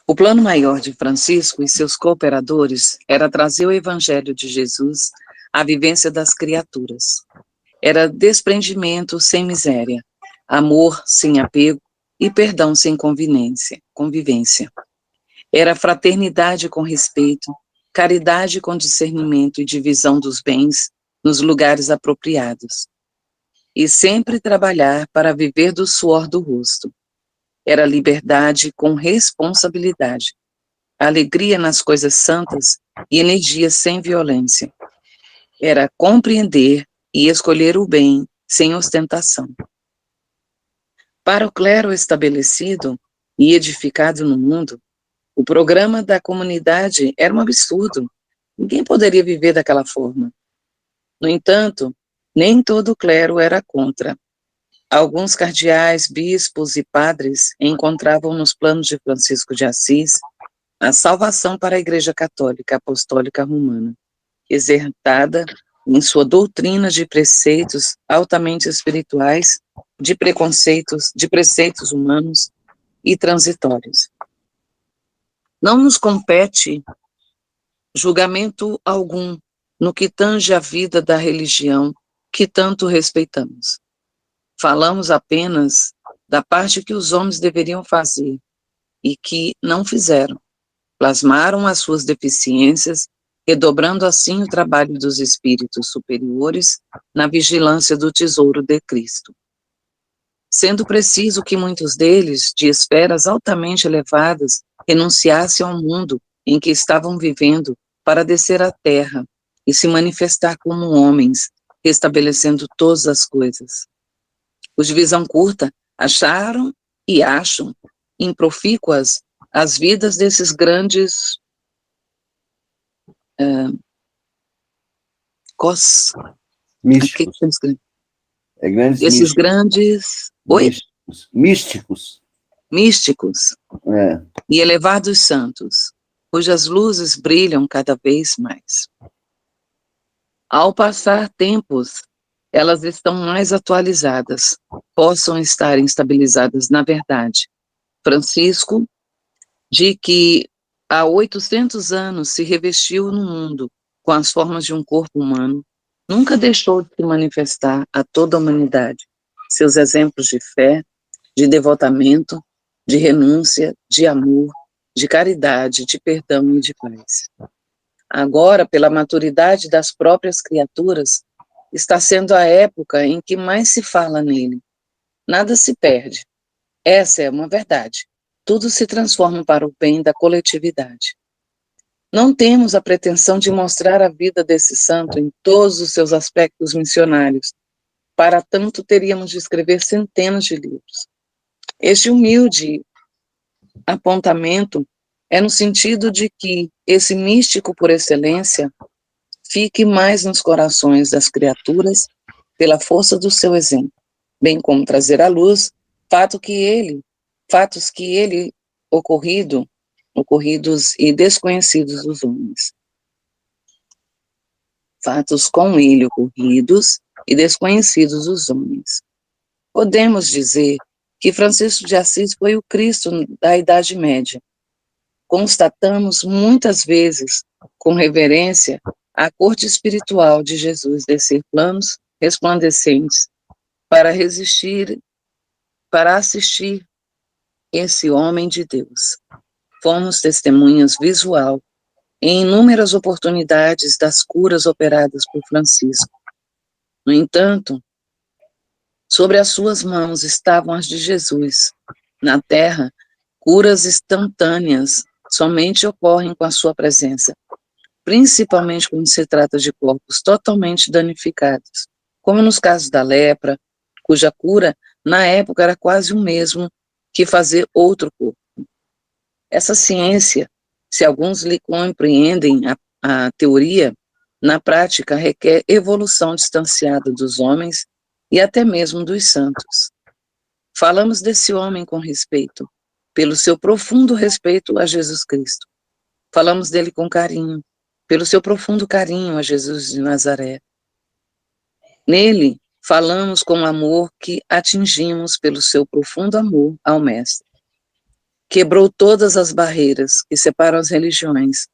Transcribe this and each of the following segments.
O plano maior de Francisco e seus cooperadores era trazer o Evangelho de Jesus à vivência das criaturas. Era desprendimento sem miséria, amor sem apego e perdão sem convivência. Era fraternidade com respeito, caridade com discernimento e divisão dos bens nos lugares apropriados. E sempre trabalhar para viver do suor do rosto. Era liberdade com responsabilidade, alegria nas coisas santas e energia sem violência. Era compreender e escolher o bem sem ostentação. Para o clero estabelecido e edificado no mundo, o programa da comunidade era um absurdo. Ninguém poderia viver daquela forma. No entanto, nem todo o clero era contra. Alguns cardeais, bispos e padres encontravam nos planos de Francisco de Assis a salvação para a Igreja Católica Apostólica Romana, exertada em sua doutrina de preceitos altamente espirituais, de preceitos humanos e transitórios. Não nos compete julgamento algum no que tange a vida da religião que tanto respeitamos. Falamos apenas da parte que os homens deveriam fazer e que não fizeram. Plasmaram as suas deficiências, redobrando assim o trabalho dos espíritos superiores na vigilância do tesouro de Cristo. Sendo preciso que muitos deles, de esferas altamente elevadas, renunciassem ao mundo em que estavam vivendo para descer à terra e se manifestar como homens, restabelecendo todas as coisas. Os de visão curta acharam e acham improfícuas as vidas desses grandes místicos. Esses grandes místicos e elevados santos, cujas luzes brilham cada vez mais. Ao passar tempos, elas estão mais atualizadas, possam estar estabilizadas na verdade. Francisco, de que há 800 anos se revestiu no mundo com as formas de um corpo humano, nunca deixou de se manifestar a toda a humanidade. Seus exemplos de fé, de devotamento, de renúncia, de amor, de caridade, de perdão e de paz. Agora, pela maturidade das próprias criaturas, está sendo a época em que mais se fala nele. Nada se perde. Essa é uma verdade. Tudo se transforma para o bem da coletividade. Não temos a pretensão de mostrar a vida desse santo em todos os seus aspectos missionários. Para tanto, teríamos de escrever centenas de livros. Este humilde apontamento é no sentido de que esse místico por excelência fique mais nos corações das criaturas pela força do seu exemplo, bem como trazer à luz fatos que ele ocorridos e desconhecidos dos homens. Fatos com ele ocorridos e desconhecidos dos homens. Podemos dizer que Francisco de Assis foi o Cristo da Idade Média. Constatamos muitas vezes, com reverência, a corte espiritual de Jesus descer planos resplandecentes para assistir esse homem de Deus. Fomos testemunhas visual em inúmeras oportunidades das curas operadas por Francisco. No entanto, sobre as suas mãos estavam as de Jesus. Na terra, curas instantâneas somente ocorrem com a sua presença, principalmente quando se trata de corpos totalmente danificados, como nos casos da lepra, cuja cura, na época, era quase o mesmo que fazer outro corpo. Essa ciência, se alguns lhe compreendem a teoria, na prática requer evolução distanciada dos homens e até mesmo dos santos. Falamos desse homem com respeito, pelo seu profundo respeito a Jesus Cristo. Falamos dele com carinho, pelo seu profundo carinho a Jesus de Nazaré. Nele, falamos com amor que atingimos pelo seu profundo amor ao Mestre. quebrou todas as barreiras que separam as religiões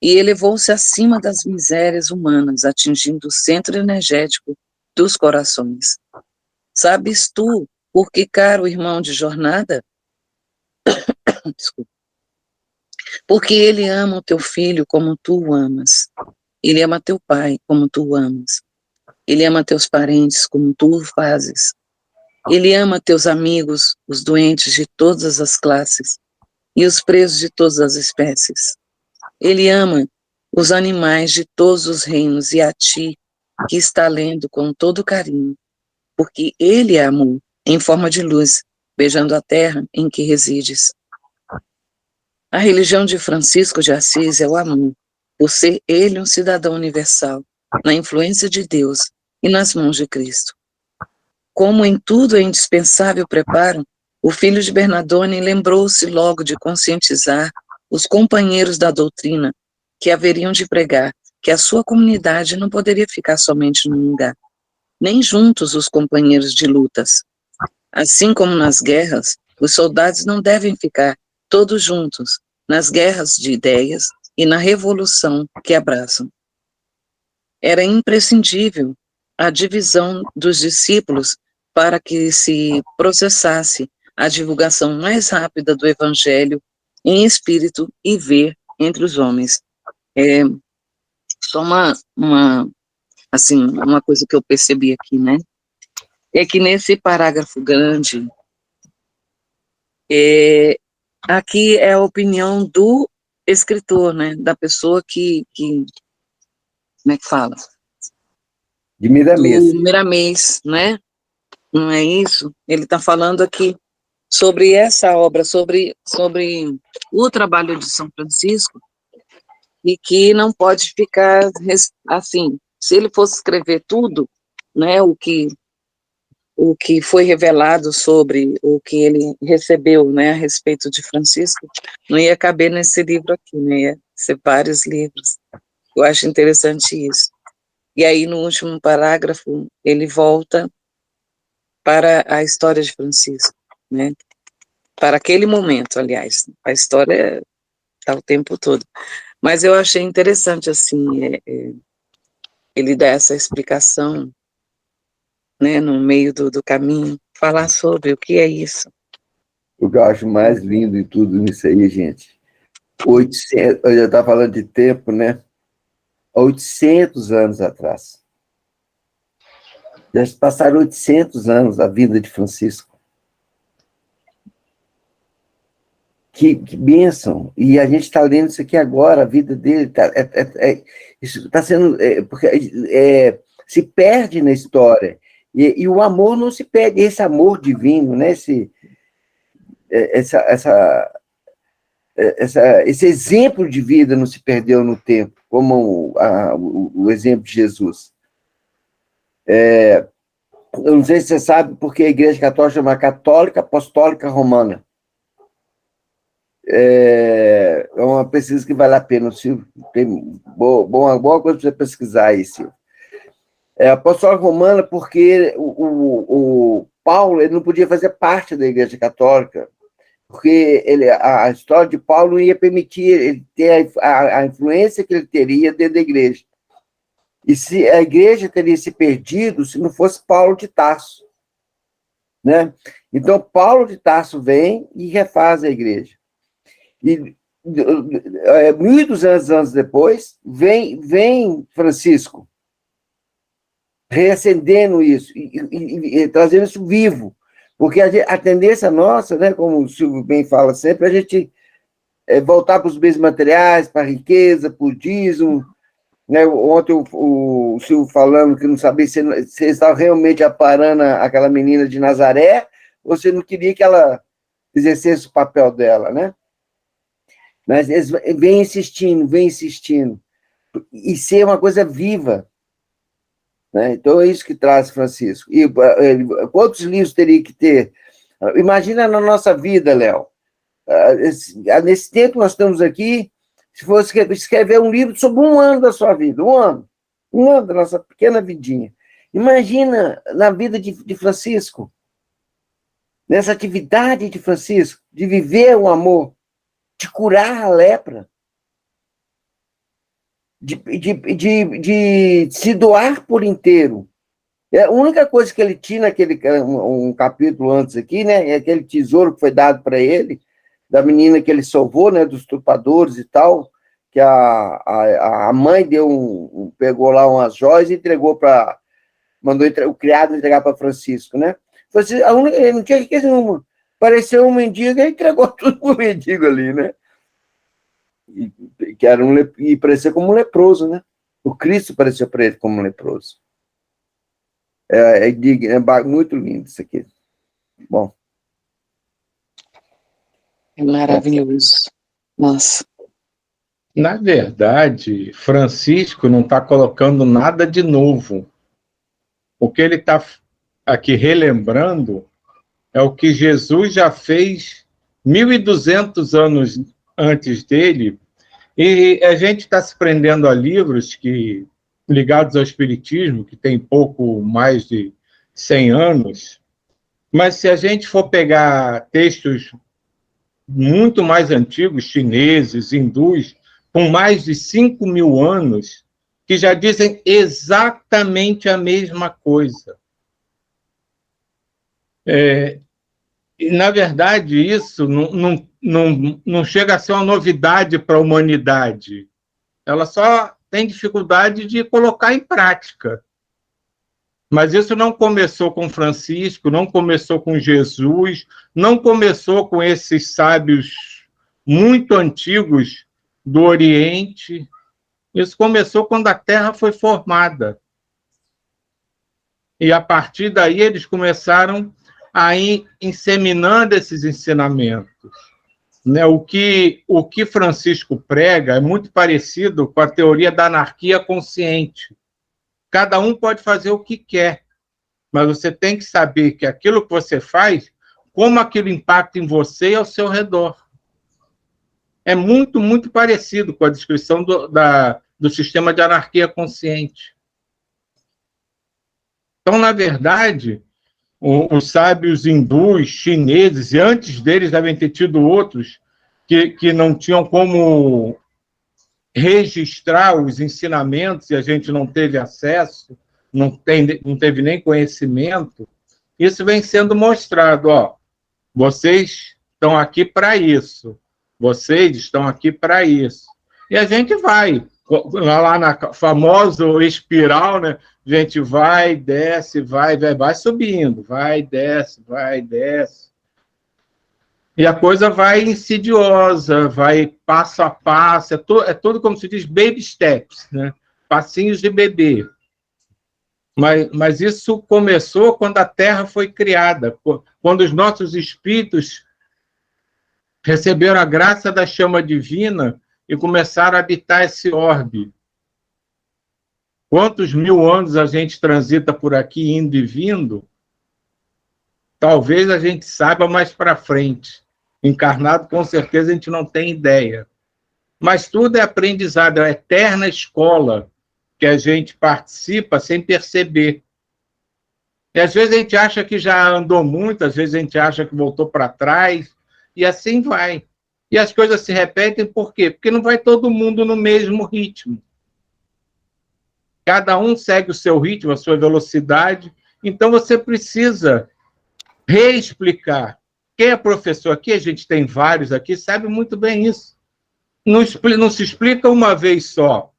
e elevou-se acima das misérias humanas, atingindo o centro energético dos corações. Sabes tu por que, caro irmão de jornada? Desculpa. Porque ele ama o teu filho como tu o amas. Ele ama teu pai como tu o amas. Ele ama teus parentes como tu o fazes. Ele ama teus amigos, os doentes de todas as classes e os presos de todas as espécies. Ele ama os animais de todos os reinos e a ti, que está lendo com todo carinho, porque ele é amor, em forma de luz, beijando a terra em que resides. A religião de Francisco de Assis é o amor, por ser ele um cidadão universal, na influência de Deus e nas mãos de Cristo. Como em tudo é indispensável preparo, o filho de Bernardone lembrou-se logo de conscientizar os companheiros da doutrina que haveriam de pregar que a sua comunidade não poderia ficar somente num lugar, nem juntos os companheiros de lutas. Assim como nas guerras, os soldados não devem ficar todos juntos nas guerras de ideias e na revolução que abraçam. Era imprescindível a divisão dos discípulos para que se processasse a divulgação mais rápida do Evangelho em espírito e ver entre os homens. Só uma coisa que eu percebi aqui, né? É que nesse parágrafo grande, aqui é a opinião do escritor, né? Da pessoa que como é que fala? De Miramês. Do Miramês, né? Não é isso? Ele está falando aqui sobre essa obra, sobre o trabalho de São Francisco, e que não pode ficar assim, se ele fosse escrever tudo, né, o que foi revelado sobre o que ele recebeu, né, a respeito de Francisco, não ia caber nesse livro aqui, né, ia ser vários livros. Eu acho interessante isso. E aí, no último parágrafo, ele volta para a história de Francisco, né, para aquele momento, aliás, a história está o tempo todo. Mas eu achei interessante, assim, ele dar essa explicação, né, no meio do caminho, falar sobre o que é isso. O que eu acho mais lindo em tudo nisso aí, gente, 800, eu já estava falando de tempo, né? 800 anos atrás. Já passaram 800 anos da vida de Francisco. Que bênção! E a gente está lendo isso aqui agora, a vida dele isso está sendo... porque se perde na história. E o amor não se perde, esse amor divino, né? Esse exemplo de vida não se perdeu no tempo, como o exemplo de Jesus. Eu não sei se você sabe porque a Igreja Católica chama Católica Apostólica Romana. É uma pesquisa que vale a pena, Silvio. Tem boa coisa para você pesquisar aí, Silvio. Apostólica Romana porque o Paulo ele não podia fazer parte da Igreja Católica, porque a história de Paulo não ia permitir ele ter a influência que ele teria dentro da igreja. E se a igreja teria se perdido se não fosse Paulo de Tarso, né? Então, Paulo de Tarso vem e refaz a igreja. E 1.200 anos depois, vem Francisco, reacendendo isso, e trazendo isso vivo. Porque a tendência nossa, né, como o Silvio bem fala sempre, é a gente voltar para os bens materiais, para a riqueza, para o dízimo. Né? Ontem o Silvio falando que não sabia se você estava realmente aparando aquela menina de Nazaré ou você não queria que ela exercesse o papel dela, né? Mas eles vêm insistindo, e ser uma coisa viva. Né? Então, é isso que traz Francisco. E quantos livros teria que ter? Imagina na nossa vida, Léo. Nesse tempo que nós estamos aqui, se fosse escrever um livro sobre um ano da sua vida, um ano da nossa pequena vidinha. Imagina na vida de Francisco. nessa atividade de Francisco, de viver o amor, de curar a lepra, de se doar por inteiro. A única coisa que ele tinha um capítulo antes aqui, né, é aquele tesouro que foi dado para ele, da menina que ele salvou, né, dos estupradores e tal, que a mãe pegou lá umas joias e entregou mandou o criado entregar para Francisco, né? Ele não tinha riqueza nenhuma. Apareceu um mendigo e entregou tudo para o mendigo ali, né? E parecia como um leproso, né? O Cristo pareceu para ele como um leproso. É muito lindo isso aqui. Bom. É maravilhoso. Nossa. Na verdade, Francisco não está colocando nada de novo. O que ele está aqui relembrando é o que Jesus já fez 1.200 anos antes dele, e a gente está se prendendo a livros ligados ao Espiritismo, que tem pouco mais de 100 anos, mas se a gente for pegar textos muito mais antigos, chineses, hindus, com mais de 5.000 anos, que já dizem exatamente a mesma coisa. E, na verdade, isso não chega a ser uma novidade para a humanidade. Ela só tem dificuldade de colocar em prática. Mas isso não começou com Francisco, não começou com Jesus, não começou com esses sábios muito antigos do Oriente. Isso começou quando a Terra foi formada. E, a partir daí, eles começaram a ir inseminando esses ensinamentos. Né? O que Francisco prega é muito parecido com a teoria da anarquia consciente. Cada um pode fazer o que quer, mas você tem que saber que aquilo que você faz, como aquilo impacta em você e ao seu redor. É muito, muito parecido com a descrição do sistema de anarquia consciente. Então, na verdade, os sábios hindus, chineses, e antes deles devem ter tido outros que não tinham como registrar os ensinamentos e a gente não teve acesso, não teve nem conhecimento. Isso vem sendo mostrado. Vocês estão aqui para isso. Vocês estão aqui para isso. E a gente vai. Lá na famosa espiral, né? A gente vai, desce, vai subindo. Vai, desce. E a coisa vai insidiosa, vai passo a passo. É tudo como se diz baby steps, né? Passinhos de bebê. Mas isso começou quando a Terra foi criada, quando os nossos espíritos receberam a graça da chama divina e começaram a habitar esse orbe. Quantos 1000 anos a gente transita por aqui, indo e vindo? Talvez a gente saiba mais para frente. Encarnado, com certeza, a gente não tem ideia. Mas tudo é aprendizado, é a eterna escola que a gente participa sem perceber. E às vezes a gente acha que já andou muito, às vezes a gente acha que voltou para trás, e assim vai. E as coisas se repetem por quê? Porque não vai todo mundo no mesmo ritmo. Cada um segue o seu ritmo, a sua velocidade, então você precisa reexplicar. Quem é professor aqui, a gente tem vários aqui, sabe muito bem isso. Não se explica uma vez só.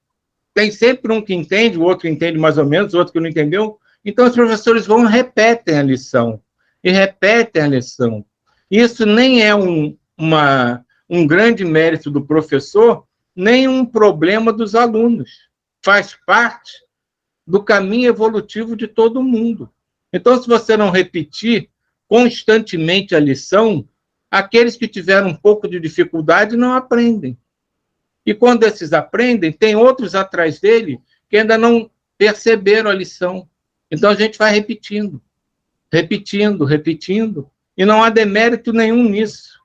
Tem sempre um que entende, o outro entende mais ou menos, o outro que não entendeu. Então, os professores vão e repetem a lição. E repetem a lição. Isso nem é um grande mérito do professor, nem um problema dos alunos. Faz parte do caminho evolutivo de todo mundo. Então, se você não repetir constantemente a lição, aqueles que tiveram um pouco de dificuldade não aprendem. E quando esses aprendem, tem outros atrás dele que ainda não perceberam a lição. Então a gente vai repetindo, e não há demérito nenhum nisso.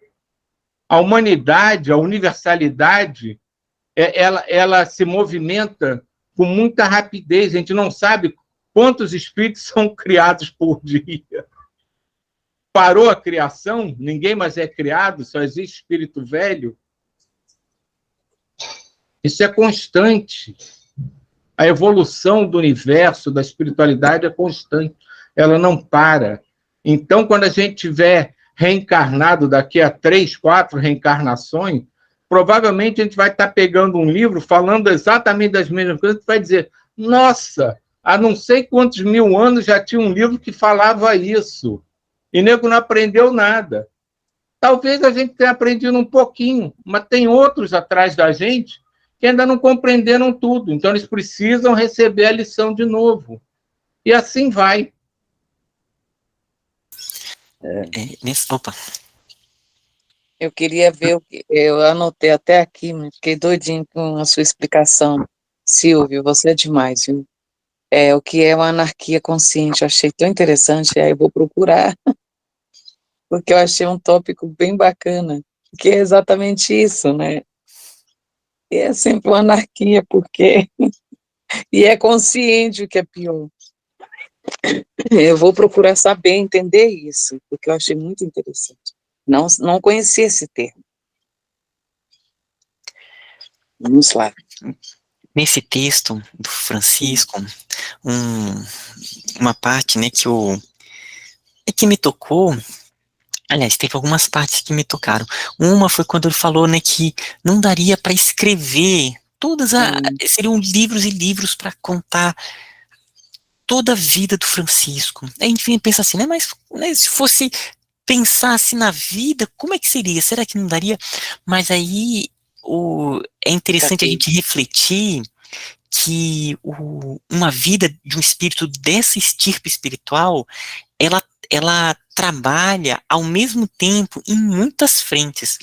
A humanidade, a universalidade, ela se movimenta com muita rapidez. A gente não sabe quantos espíritos são criados por dia. parou a criação, ninguém mais é criado, só existe espírito velho. Isso é constante. A evolução do universo, da espiritualidade é constante. Ela não para. Então, quando a gente tiver reencarnado daqui a 3, 4 reencarnações, provavelmente a gente vai estar pegando um livro falando exatamente das mesmas coisas, a gente vai dizer, nossa, há não sei quantos mil anos já tinha um livro que falava isso. E nego não aprendeu nada. Talvez a gente tenha aprendido um pouquinho, mas tem outros atrás da gente que ainda não compreenderam tudo. Então, eles precisam receber a lição de novo. E assim vai. Opa. Eu queria ver, eu anotei até aqui, mas fiquei doidinho com a sua explicação. Silvio, você é demais, viu? O que é uma anarquia consciente, eu achei tão interessante, aí eu vou procurar, porque eu achei um tópico bem bacana, que é exatamente isso, né? E é sempre uma anarquia, porque... E é consciente, o que é pior. Eu vou procurar saber, entender isso, porque eu achei muito interessante. Não conhecia esse termo. Vamos lá. Nesse texto do Francisco, uma parte, né, que me tocou, aliás, teve algumas partes que me tocaram. Uma foi quando ele falou, né, que não daria para escrever seriam livros e livros para contar toda a vida do Francisco. Aí, enfim, pensa assim, né, mas né, se fosse pensar assim na vida, como é que seria? Será que não daria? Mas aí é interessante a gente refletir que uma vida de um espírito dessa estirpe espiritual, ela trabalha ao mesmo tempo em muitas frentes.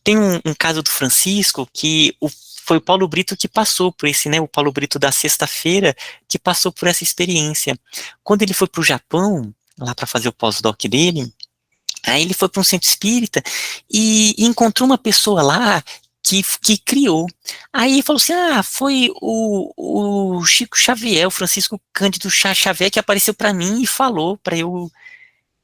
Tem um caso do Francisco que foi o Paulo Brito que passou por esse, né, o Paulo Brito da sexta-feira, que passou por essa experiência. Quando ele foi para o Japão, lá para fazer o pós-doc dele, aí ele foi para um centro espírita e encontrou uma pessoa lá que criou. Aí ele falou assim, foi o Chico Xavier, o Francisco Cândido Xavier, que apareceu para mim e falou para eu,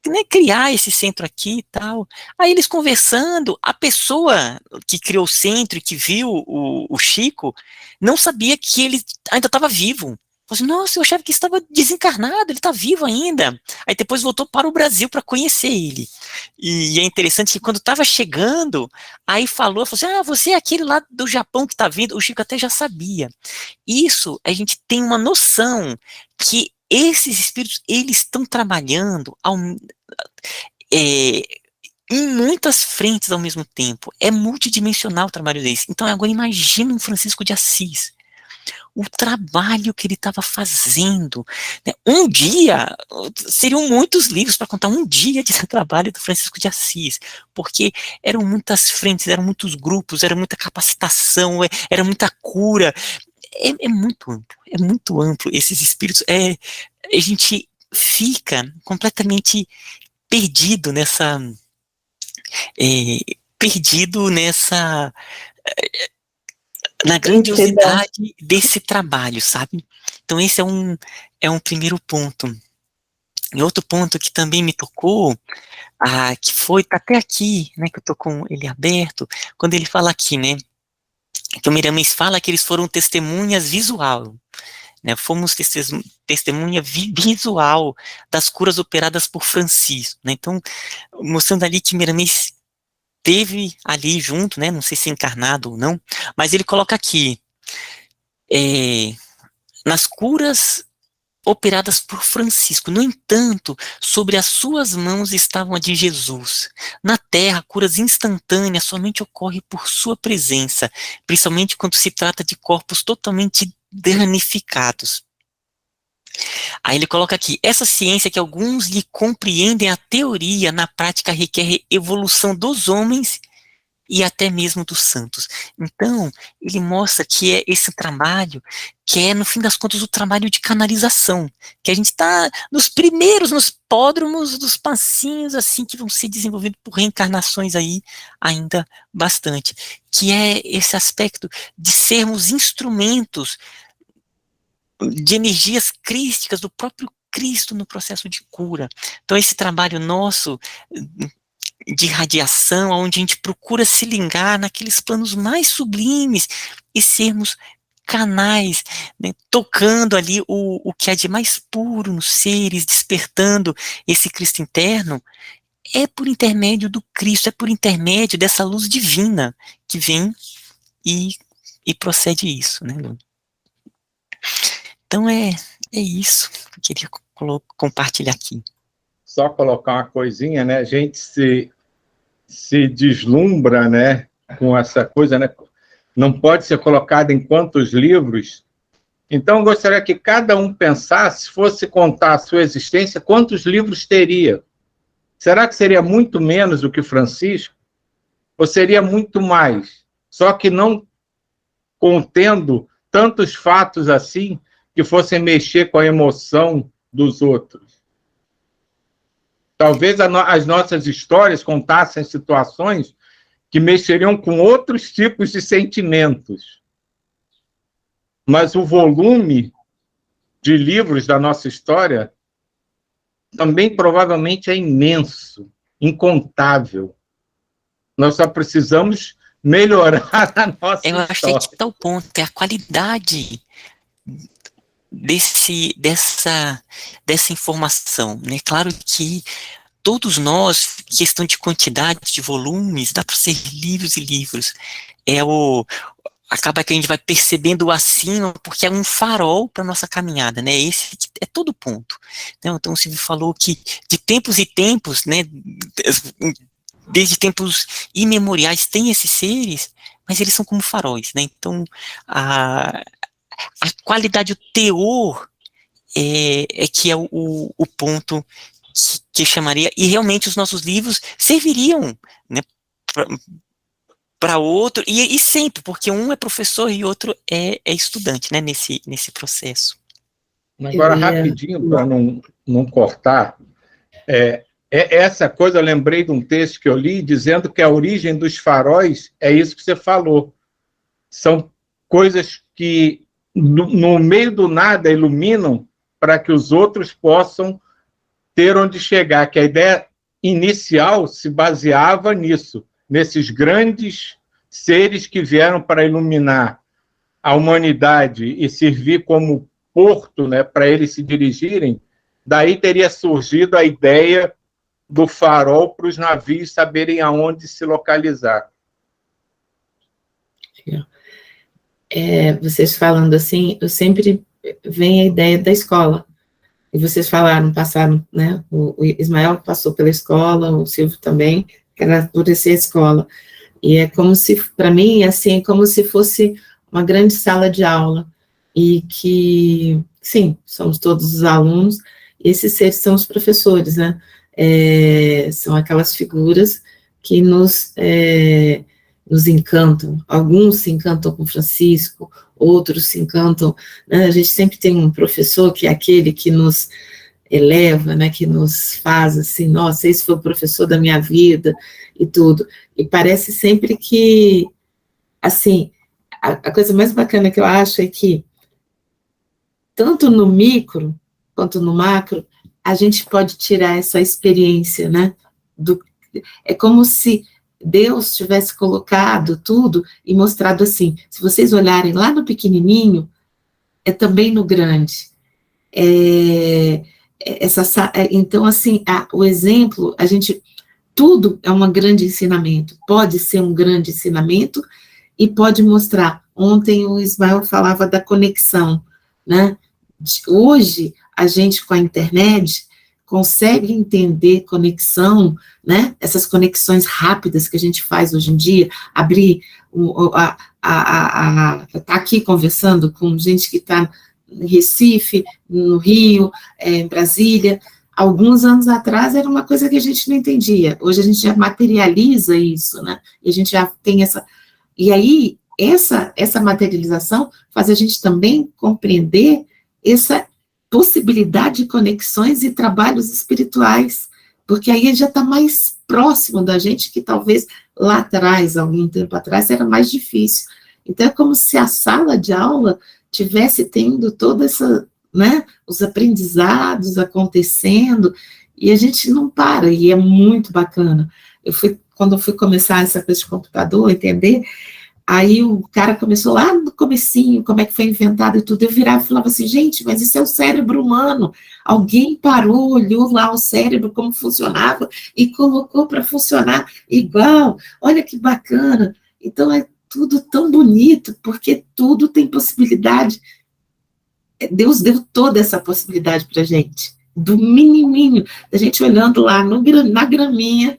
né, criar esse centro aqui e tal. Aí eles conversando, a pessoa que criou o centro e que viu o Chico, não sabia que ele ainda estava vivo. Falei assim, nossa, eu achava que estava desencarnado, ele está vivo ainda. Aí depois voltou para o Brasil para conhecer ele. E é interessante que quando estava chegando, aí falou assim, você é aquele lá do Japão que está vindo. O Chico até já sabia. Isso, a gente tem uma noção que esses espíritos, eles estão trabalhando em muitas frentes ao mesmo tempo. É multidimensional o trabalho deles. Então agora imagina um Francisco de Assis, o trabalho que ele estava fazendo, né? Um dia, seriam muitos livros para contar um dia de trabalho do Francisco de Assis, porque eram muitas frentes, eram muitos grupos, era muita capacitação, era muita cura, é muito amplo esses espíritos, a gente fica completamente perdido na grandiosidade desse trabalho, sabe? Então esse é um primeiro ponto. E outro ponto que também me tocou, que foi, tá até aqui, né, que eu tô com ele aberto, quando ele fala aqui, né, que o Miramês fala que eles foram testemunhas visual, né, fomos testemunha visual das curas operadas por Francisco, né, então, mostrando ali que Miramês teve ali junto, né, não sei se encarnado ou não, mas ele coloca aqui, nas curas operadas por Francisco, no entanto, sobre as suas mãos estavam a de Jesus. Na terra, curas instantâneas somente ocorrem por sua presença, principalmente quando se trata de corpos totalmente danificados. Aí ele coloca aqui, essa ciência que alguns lhe compreendem a teoria, na prática requer evolução dos homens e até mesmo dos santos. Então, ele mostra que é esse trabalho, que é, no fim das contas, o trabalho de canalização, que a gente está nos pódromos dos passinhos, assim, que vão ser desenvolvidos por reencarnações aí, ainda bastante, que é esse aspecto de sermos instrumentos de energias crísticas do próprio Cristo no processo de cura. Então, esse trabalho nosso de radiação, onde a gente procura se ligar naqueles planos mais sublimes e sermos canais, né, tocando ali o que há de mais puro nos seres, despertando esse Cristo interno, é por intermédio do Cristo, é por intermédio dessa luz divina que vem e procede isso, né, Lu? Então é isso que eu queria compartilhar aqui. Só colocar uma coisinha, né? A gente se deslumbra, né, com essa coisa, né? Não pode ser colocado em quantos livros. Então, eu gostaria que cada um pensasse, se fosse contar a sua existência, quantos livros teria? Será que seria muito menos do que Francisco? Ou seria muito mais? Só que não contendo tantos fatos assim que fossem mexer com a emoção dos outros. Talvez as nossas histórias contassem situações que mexeriam com outros tipos de sentimentos. Mas o volume de livros da nossa história também provavelmente é imenso, incontável. Nós só precisamos melhorar a nossa história. Eu acho que é tal ponto, é a qualidade dessa informação, né? Claro que todos nós, questão de quantidade de volumes, dá para ser livros e livros. Acaba que a gente vai percebendo o acima, porque é um farol para nossa caminhada, né? Esse é todo o ponto. Então, o Silvio falou que de tempos e tempos, né? Desde tempos imemoriais tem esses seres, mas eles são como faróis, né? Então, a qualidade, o teor é que é o ponto que eu chamaria, e realmente os nossos livros serviriam, né, para outro, e sempre, porque um é professor e outro é estudante, né, nesse processo. Agora, rapidinho, para não cortar, essa coisa, eu lembrei de um texto que eu li, dizendo que a origem dos faróis é isso que você falou. São coisas que, no meio do nada, iluminam para que os outros possam ter onde chegar, que a ideia inicial se baseava nisso, nesses grandes seres que vieram para iluminar a humanidade e servir como porto, né, para eles se dirigirem. Daí teria surgido a ideia do farol para os navios saberem aonde se localizar. Vocês falando assim, eu sempre venho a ideia da escola. E vocês passaram, né? O Ismael passou pela escola, o Silvio também, que era por essa escola. E é como se, para mim, assim, é como se fosse uma grande sala de aula. E que, sim, somos todos os alunos, e esses seres são os professores, né? São aquelas figuras que nos encantam. Alguns se encantam com Francisco, outros se encantam, né? A gente sempre tem um professor que é aquele que nos eleva, né, que nos faz assim, nossa, esse foi o professor da minha vida e tudo, e parece sempre que, assim, a coisa mais bacana que eu acho é que, tanto no micro quanto no macro, a gente pode tirar essa experiência, né, é como se Deus tivesse colocado tudo e mostrado assim, se vocês olharem lá no pequenininho, é também no grande. Então, assim, o exemplo, tudo é um grande ensinamento, pode ser um grande ensinamento e pode mostrar. Ontem o Ismael falava da conexão, né? Hoje, a gente com a internet consegue entender conexão, né? Essas conexões rápidas que a gente faz hoje em dia, abrir, tá aqui conversando com gente que está em Recife, no Rio, em Brasília. Alguns anos atrás era uma coisa que a gente não entendia. Hoje a gente já materializa isso, né? E a gente já tem essa... E aí, essa materialização faz a gente também compreender essa possibilidade de conexões e trabalhos espirituais, porque aí já está mais próximo da gente, que talvez lá atrás, algum tempo atrás, era mais difícil. Então, é como se a sala de aula tivesse tendo toda essa né, os aprendizados acontecendo, e a gente não para, e é muito bacana. Quando eu fui começar essa coisa de computador, entender, aí o cara começou lá no comecinho, como é que foi inventado e tudo, eu virava e falava assim, gente, mas isso é o cérebro humano, alguém parou, olhou lá o cérebro, como funcionava, e colocou para funcionar igual, olha que bacana. Então é tudo tão bonito, porque tudo tem possibilidade. Deus deu toda essa possibilidade para a gente, do menininho, da gente olhando lá na graminha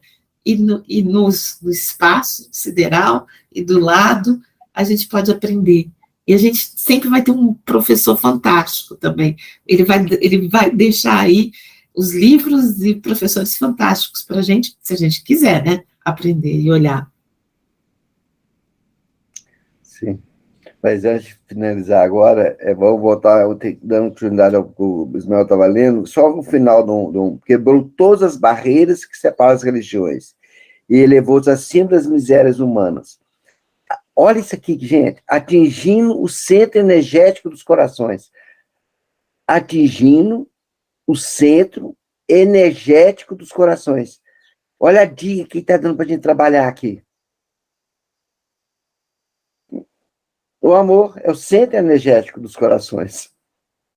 no espaço sideral, e do lado a gente pode aprender. E a gente sempre vai ter um professor fantástico também. Ele vai deixar aí os livros e professores fantásticos para a gente, se a gente quiser, né, aprender e olhar. Sim. Mas antes de finalizar agora, vamos voltar, dando continuidade ao que o Ismael estava lendo, só no final, quebrou todas as barreiras que separam as religiões e elevou-se acima das misérias humanas. Olha isso aqui, gente, atingindo o centro energético dos corações. Atingindo o centro energético dos corações. Olha a dica que está dando para a gente trabalhar aqui. O amor é o centro energético dos corações.